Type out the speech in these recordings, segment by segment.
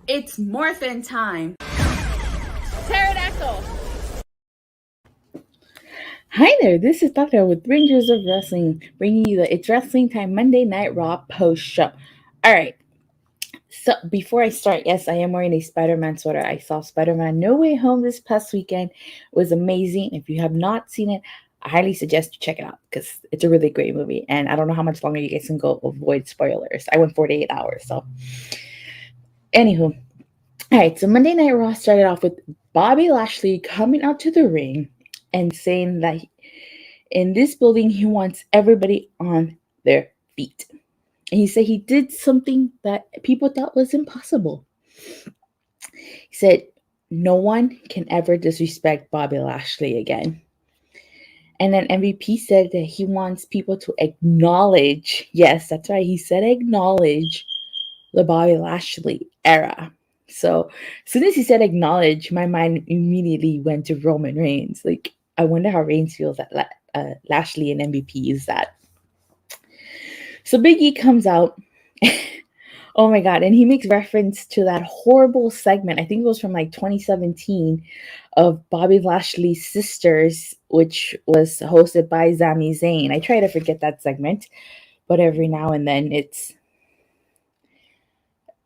It's morphin' time. Pterodactyl. Hi there, this is Datila with Rangers of Wrestling, bringing you the It's Wrestling Time Monday Night Raw post show. Alright, so before I start, yes, I am wearing a Spider-Man sweater. I saw Spider-Man No Way Home this past weekend. It was amazing. If you have not seen it, I highly suggest you check it out because it's a really great movie. And I don't know how much longer you guys can go avoid spoilers. I went 48 hours, so. Anywho, alright, so Monday Night Raw started off with Bobby Lashley coming out to the ring and saying that in this building, he wants everybody on their feet. And he said he did something that people thought was impossible. He said, no one can ever disrespect Bobby Lashley again. And then MVP said that he wants people to acknowledge, yes, that's right, he said acknowledge the Bobby Lashley era. So as soon as he said acknowledge, my mind immediately went to Roman Reigns. Like, I wonder how Reigns feels that Lashley and MVP use that. So Biggie comes out. Oh my god, and he makes reference to that horrible segment, I think it was from like 2017, of Bobby Lashley's sisters, which was hosted by Sami Zayn. I try to forget that segment, but every now and then it's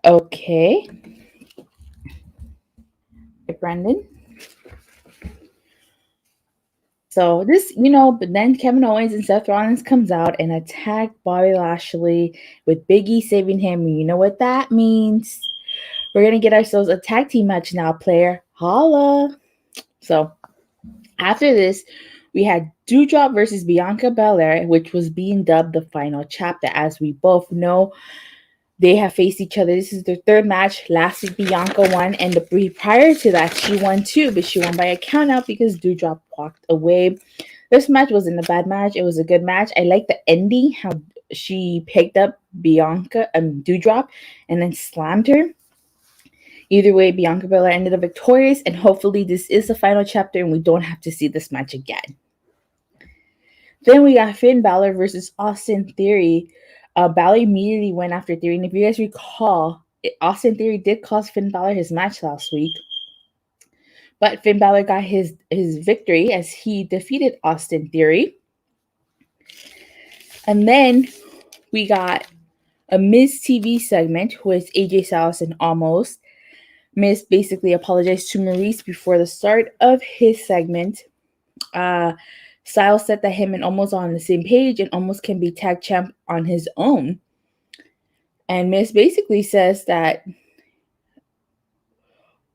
okay. Hey, Brandon. So this, but then Kevin Owens and Seth Rollins comes out and attack Bobby Lashley with Biggie saving him. And you know what that means? We're going to get ourselves a tag team match now, player. Holla. So after this, we had Doudrop versus Bianca BelAir, which was being dubbed the final chapter. As we both know, they have faced each other. This is their third match. Last week, Bianca won, and the prior to that, she won too, but she won by a countout because Doudrop walked away. This match wasn't a bad match. It was a good match. I like the ending, how she picked up Doudrop and then slammed her. Either way, Bianca Belair ended up victorious, and hopefully this is the final chapter and we don't have to see this match again. Then we got Finn Balor versus Austin Theory. Balor immediately went after Theory, and if you guys recall, Austin Theory did cost Finn Balor his match last week. But Finn Balor got his victory as he defeated Austin Theory. And then we got a Miz TV segment with AJ Styles and Omos. Miz basically apologized to Maryse before the start of his segment. Styles said that him and Omos are on the same page and Omos can be tag champ on his own. And Miz basically says that,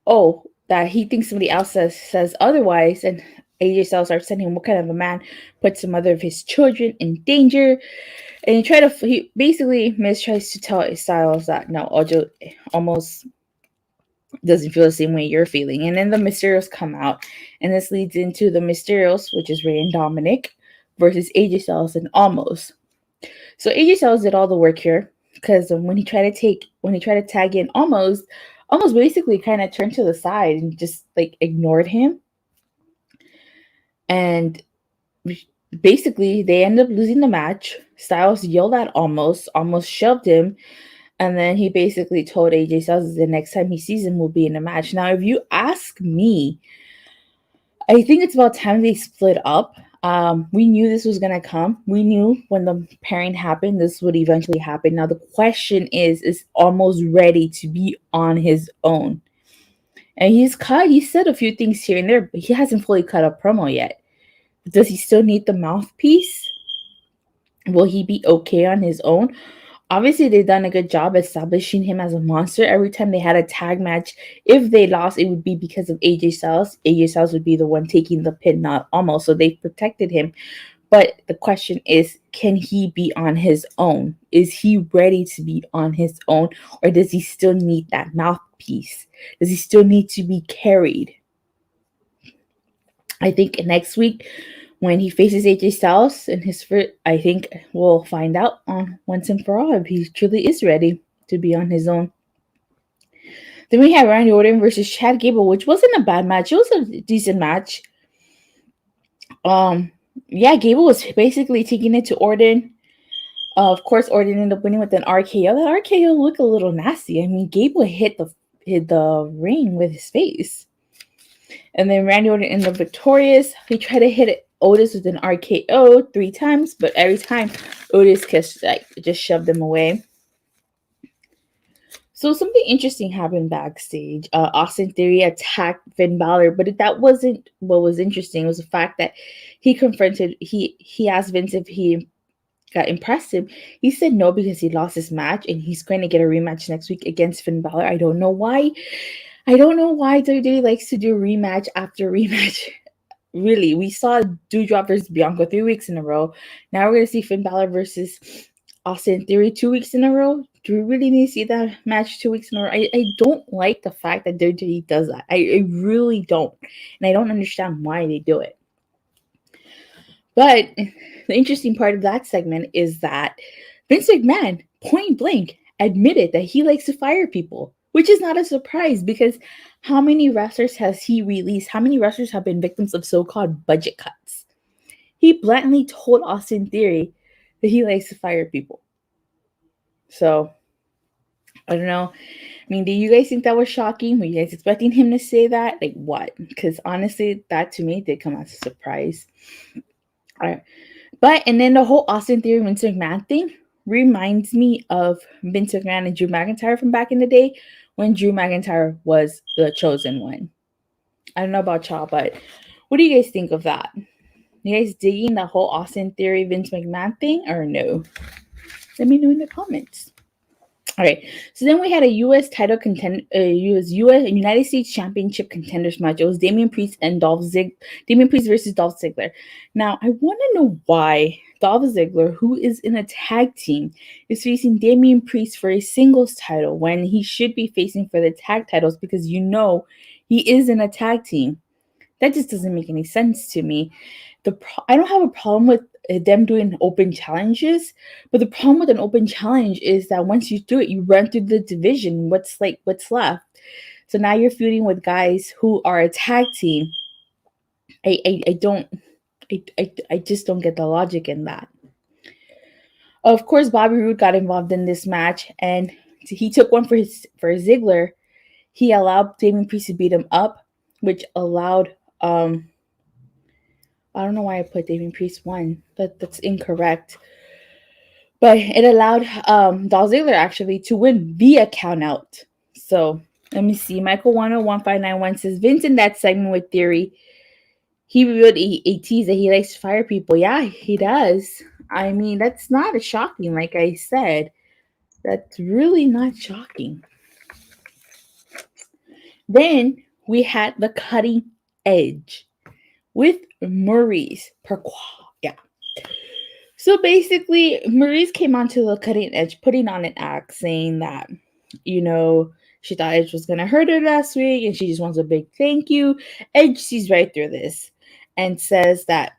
that he thinks somebody else says otherwise. And AJ Styles starts saying, what kind of a man puts the mother of his children in danger? And Miz tries to tell Styles that no, Omos doesn't feel the same way you're feeling. And then the Mysterios come out, and this leads into the Mysterios, which is Rhea and Dominic, versus AJ Styles and Omos. So AJ Styles did all the work here because when he tried to tag in Omos basically kind of turned to the side and just like ignored him. And basically they end up losing the match. Styles yelled at Omos shoved him. And then he basically told AJ Styles the next time he sees him will be in a match. Now, if you ask me, I think it's about time they split up. We knew this was going to come. We knew when the pairing happened, this would eventually happen. Now, the question is Omos ready to be on his own? And he said a few things here and there, but he hasn't fully cut a promo yet. Does he still need the mouthpiece? Will he be okay on his own? Obviously, they've done a good job establishing him as a monster. Every time they had a tag match, if they lost, it would be because of AJ Styles. AJ Styles would be the one taking the pin, not Omos. So they protected him. But the question is, can he be on his own? Is he ready to be on his own? Or does he still need that mouthpiece? Does he still need to be carried? I think next week, when he faces AJ Styles in his first, I think we'll find out on once and for all if he truly is ready to be on his own. Then we have Randy Orton versus Chad Gable, which wasn't a bad match. It was a decent match. Gable was basically taking it to Orton. Of course, Orton ended up winning with an RKO. That RKO looked a little nasty. I mean, Gable hit hit the ring with his face. And then Randy Orton ended up victorious. He tried to hit Otis with an RKO 3 times, but every time Otis just shoved him away. So something interesting happened backstage. Austin Theory attacked Finn Balor, but that wasn't what was interesting. It was the fact that he asked Vince if he got impressed him. He said no because he lost his match and he's going to get a rematch next week against Finn Balor. I don't know why. I don't know why WWE likes to do rematch after rematch. Really, we saw Doudrop versus Bianca 3 weeks in a row. Now we're going to see Finn Balor versus Austin Theory 2 weeks in a row. Do we really need to see that match 2 weeks in a row? I don't like the fact that WWE does that. I really don't. And I don't understand why they do it. But the interesting part of that segment is that Vince McMahon, point blank, admitted that he likes to fire people, which is not a surprise because how many wrestlers has he released? How many wrestlers have been victims of so-called budget cuts? He blatantly told Austin Theory that he likes to fire people. So, I don't know. I mean, do you guys think that was shocking? Were you guys expecting him to say that? Like, what? Because honestly, that to me did come as a surprise. All right. And then the whole Austin Theory Vince McMahon thing reminds me of Vince McMahon and Drew McIntyre from back in the day when Drew McIntyre was the chosen one. I don't know about y'all, but what do you guys think of that? You guys digging the whole Austin Theory Vince McMahon thing or no? Let me know in the comments. All right, so then we had a U.S. title United States Championship contenders match. It was Damian Priest and Damian Priest versus Dolph Ziggler. Now, I want to know why Dolph Ziggler, who is in a tag team, is facing Damian Priest for a singles title when he should be facing for the tag titles because he is in a tag team. That just doesn't make any sense to me. I don't have a problem with them doing open challenges, but the problem with an open challenge is that once you do it, you run through the division. What's left? So now you're feuding with guys who are a tag team. I just don't get the logic in that. Of course, Bobby Roode got involved in this match, and he took one for Ziggler. He allowed Damian Priest to beat him up, which allowed I don't know why I put Damian Priest 1. That's incorrect. But it allowed Dolph Ziggler actually to win via countout. So let me see. Michael 101591 says Vince in that segment with Theory, he really teased that he likes to fire people. Yeah, he does. I mean, that's not shocking. Like I said, that's really not shocking. Then we had the cutting edge with Maryse. Yeah. So basically, Maryse came onto the cutting edge, putting on an act, saying that, she thought Edge was going to hurt her last week, and she just wants a big thank you. Edge sees right through this and says that,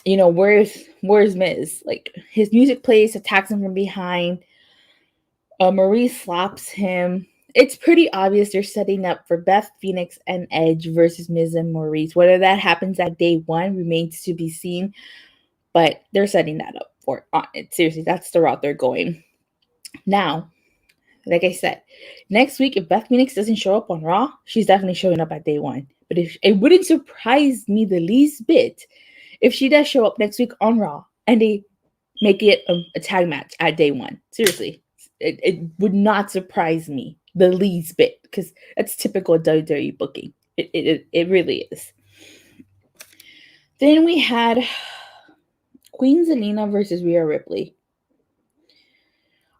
where's Miz? Like, his music plays, attacks him from behind. Maryse slaps him. It's pretty obvious they're setting up for Beth Phoenix and Edge versus Miz and Maryse. Whether that happens at day 1 remains to be seen, but they're setting that up for it. Seriously, that's the route they're going. Now, like I said, next week, if Beth Phoenix doesn't show up on Raw, she's definitely showing up at day 1. But it wouldn't surprise me the least bit if she does show up next week on Raw and they make it a tag match at day 1. Seriously. It would not surprise me the least bit because that's typical WWE booking. It really is. Then we had Queen Zelina versus Rhea Ripley.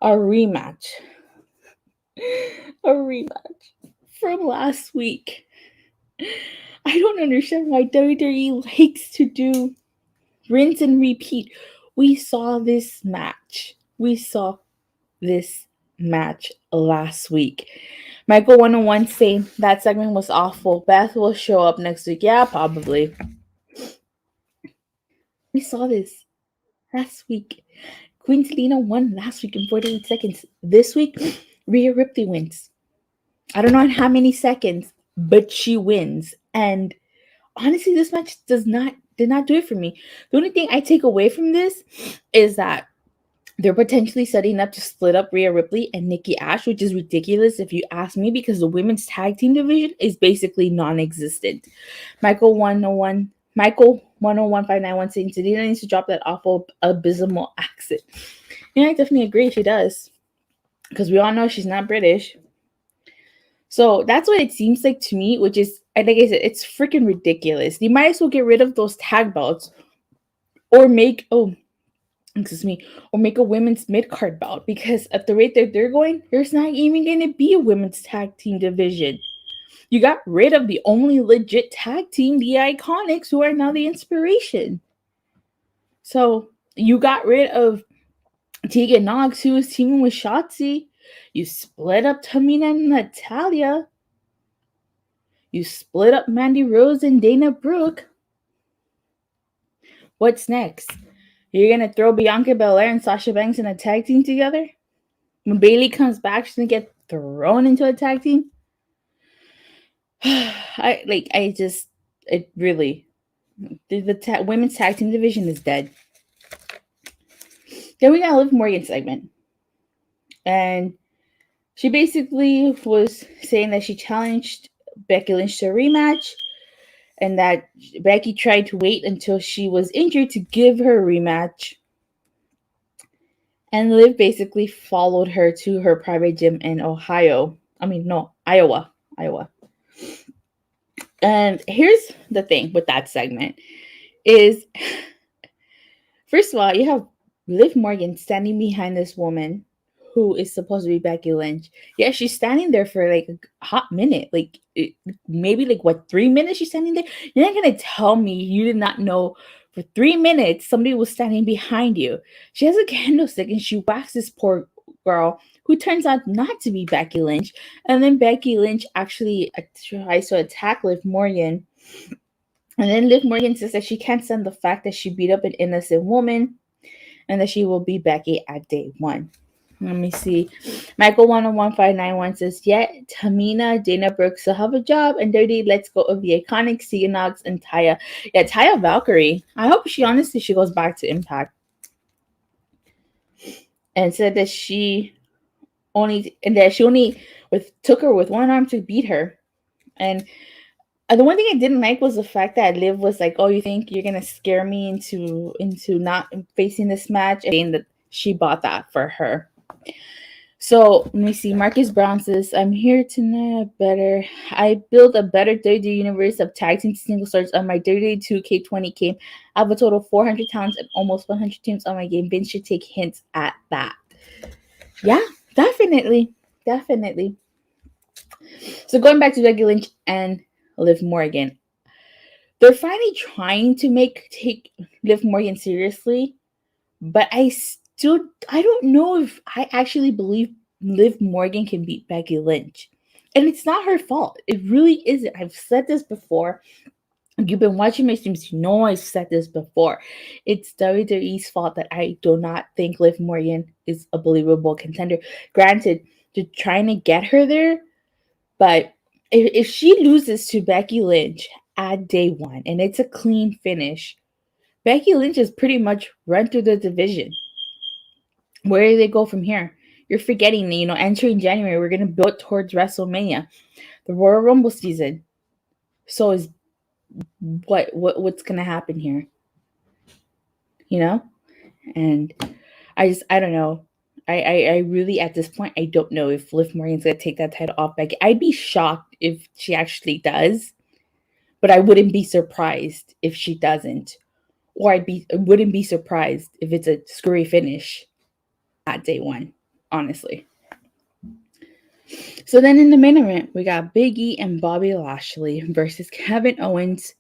A rematch from last week. I don't understand why WWE likes to do rinse and repeat. We saw this match last week. Michael 101 saying that segment was awful. Beth will show up next week. Yeah, probably. We saw this last week. Queen Zelina won last week in 48 seconds. This week, Rhea Ripley wins. I don't know in how many seconds, but she wins. And honestly, this match did not do it for me. The only thing I take away from this is that They're potentially setting up to split up Rhea Ripley and Nikki Ash, which is ridiculous if you ask me, because the women's tag team division is basically non-existent. Michael 101591 saying Zelina needs to drop that awful abysmal accent. Yeah, I definitely agree she does. Because we all know she's not British. So that's what it seems like to me, which is, like I said, it's freaking ridiculous. They might as well get rid of those tag belts or make a women's mid-card bout, because at the rate that they're going, there's not even going to be a women's tag team division. You got rid of the only legit tag team, the Iconics, who are now the Inspiration. So you got rid of Tegan Nox, who was teaming with Shotzi. You split up Tamina and Natalya. You split up Mandy Rose and Dana Brooke. What's next? You're going to throw Bianca Belair and Sasha Banks in a tag team together? When Bayley comes back, she's going to get thrown into a tag team? The women's tag team division is dead. Then we got a Liv Morgan segment. And she basically was saying that she challenged Becky Lynch to a rematch, and that Becky tried to wait until she was injured to give her a rematch. And Liv basically followed her to her private gym in Iowa. And here's the thing with that segment is, first of all, you have Liv Morgan standing behind this woman who is supposed to be Becky Lynch. Yeah, she's standing there for like a hot minute. Maybe 3 minutes she's standing there? You're not going to tell me you did not know for 3 minutes somebody was standing behind you. She has a candlestick and she whacks this poor girl who turns out not to be Becky Lynch. And then Becky Lynch actually tries to attack Liv Morgan. And then Liv Morgan says that she can't stand the fact that she beat up an innocent woman and that she will be Becky at day one. Let me see. Michael 101591 says, yet Tamina, Dana Brooke still have a job, and Dirty Let's Go of the iconic Cianox and Taya. Yeah, Taya Valkyrie. I hope she goes back to Impact. And said that she only took her with one arm to beat her. And the one thing I didn't like was the fact that Liv was like, oh, you think you're gonna scare me into not facing this match? And that she bought that for her. So let me see. Marcus Brown says, I'm here tonight I built a better WWE universe of tag team single stars on my WWE 2K20 game. I have a total of 400 talents and almost 100 teams on my game. Vince should take hints at that. Yeah, definitely. So going back to Becky Lynch and Liv Morgan. They're finally trying to take Liv Morgan seriously, but I don't know if I actually believe Liv Morgan can beat Becky Lynch. And it's not her fault. It really isn't. I've said this before. If you've been watching my streams, you know I've said this before. It's WWE's fault that I do not think Liv Morgan is a believable contender. Granted, they're trying to get her there, but if she loses to Becky Lynch at day one and it's a clean finish, Becky Lynch is pretty much run through the division. Where do they go from here? You're forgetting, entering January, we're going to build towards WrestleMania, the Royal Rumble season. So is what's going to happen here? And I don't know. I really, at this point, I don't know if Liv Morgan's going to take that title off Becky. I'd be shocked if she actually does, but I wouldn't be surprised if she doesn't. Or I wouldn't be surprised if it's a screwy finish at day one, honestly. So then in the main event, we got Biggie and Bobby Lashley versus Kevin Owens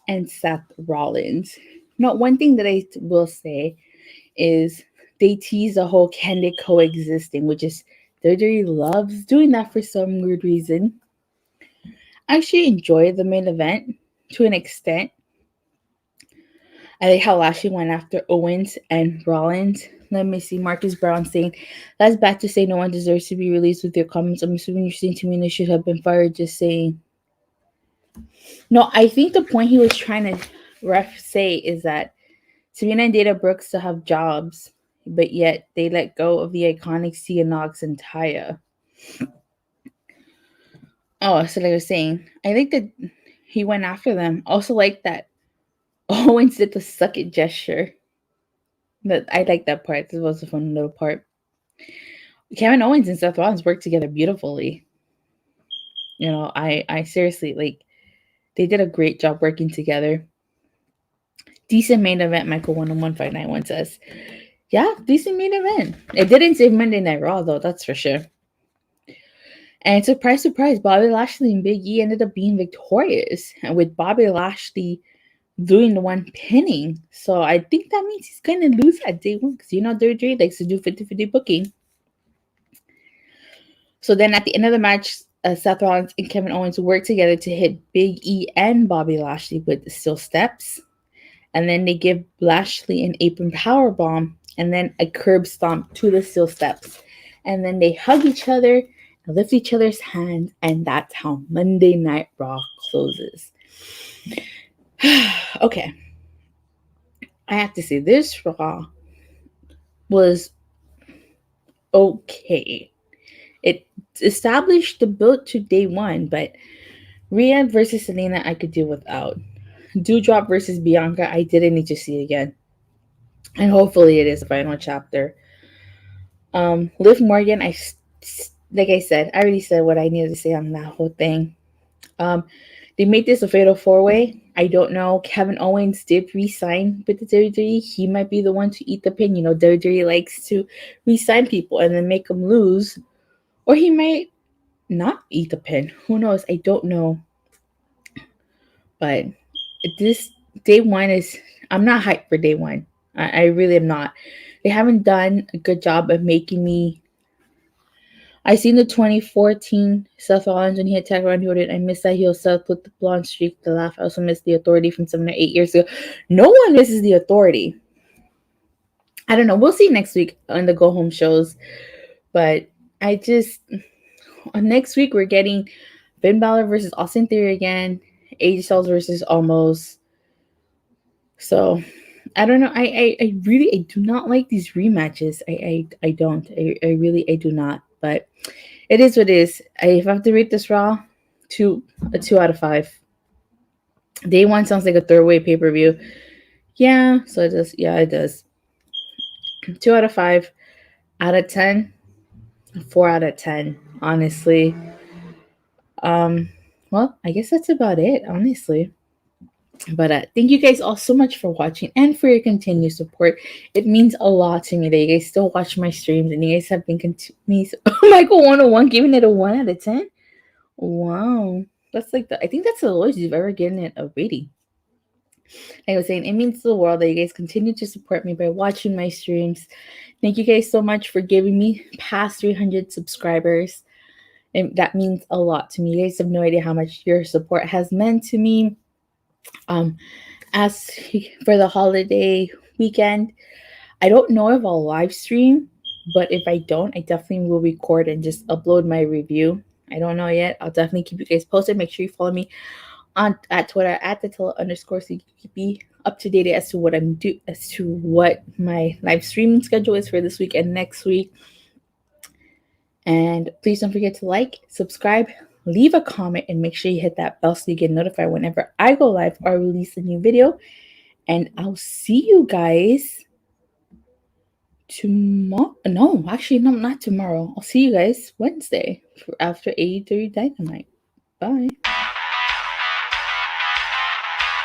and Seth Rollins. Now, one thing that I will say is they tease the whole can they coexisting, which is WWE loves doing that for some weird reason. I actually enjoy the main event to an extent. I like how Lashley went after Owens and Rollins. Let me see. Marcus Brown saying, that's bad to say no one deserves to be released with your comments. I'm assuming you're saying to me they should have been fired. Just saying. No, I think the point he was trying to say is that Serena and Dana Brooks still have jobs. but yet they let go of the iconic Cia Nox and Taya. Oh, so like I was saying, I think that he went after them. Also like that Owens did the suck it gesture. But I like that part. This was a fun little part. Kevin Owens and Seth Rollins worked together beautifully. You know, I seriously, like, they did a great job working together. Decent main event, Michael 11591 says. Yeah, decent main event. It didn't say Monday Night Raw, though, that's for sure. And surprise, surprise, Bobby Lashley and Big E ended up being victorious. And with Bobby Lashley doing the one pinning. So I think that means he's going to lose at day one. Because you know Doudrop likes to do 50-50 booking. So then at the end of the match, Seth Rollins and Kevin Owens work together to hit Big E and Bobby Lashley with the steel steps. And then they give Lashley an apron powerbomb and then a curb stomp to the steel steps. And then they hug each other and lift each other's hands. And that's how Monday Night Raw closes. Okay. I have to say, this Raw was okay. It established the build to day one, but Rhea versus Zelina I could do without. Doudrop versus Bianca, I didn't need to see again. And hopefully it is the final chapter. Liv Morgan, like I said, I already said what I needed to say on that whole thing. They made this a fatal 4-way. I don't know. Kevin Owens did re-sign with the WWE. He might be the one to eat the pin. You know, WWE likes to re-sign people and then make them lose. Or he might not eat the pin. Who knows? I don't know. But this day one is... I'm not hyped for day one. I really am not. They haven't done a good job of making me... I seen the 2014 Seth Rollins when he attacked Randy Orton. I missed that heel Seth with the blonde streak, the laugh. I also missed the Authority from 7 or 8 years ago. No one misses the Authority. I don't know. We'll see next week on the go home shows. But I just... next week we're getting Finn Balor versus Austin Theory again. AJ Styles versus Omos. So... I don't know. I really do not like these rematches. I don't. I really do not. But it is what it is. If I have to rate this Raw, a 2 out of 5. Day one sounds like a third-way pay-per-view. Yeah, so it does. Yeah, it does. 2 out of 5. Out of 10, 4 out of 10. Honestly. Well, I guess that's about it. Honestly. But thank you guys all so much for watching and for your continued support. It means a lot to me that you guys still watch my streams and you guys have been Michael 101 giving it a 1 out of 10. Wow, that's like I think that's the lowest you've ever given it a rating. Like I was saying, it means to the world that you guys continue to support me by watching my streams. Thank you guys so much for giving me past 300 subscribers. And that means a lot to me. You guys have no idea how much your support has meant to me. As for the holiday weekend, I don't know if I'll live stream, but if I don't, I definitely will record and just upload my review. I don't know yet. I'll definitely keep you guys posted. Make sure you follow me at Twitter at Datila_, so you can be up to date as to what my live streaming schedule is for this week and next week. And please don't forget to like, subscribe, leave a comment, and make sure you hit that bell so you get notified whenever I go live or release a new video. And I'll see you guys tomorrow. No, actually, no, not tomorrow. I'll see you guys Wednesday after AEW Dynamite. Bye.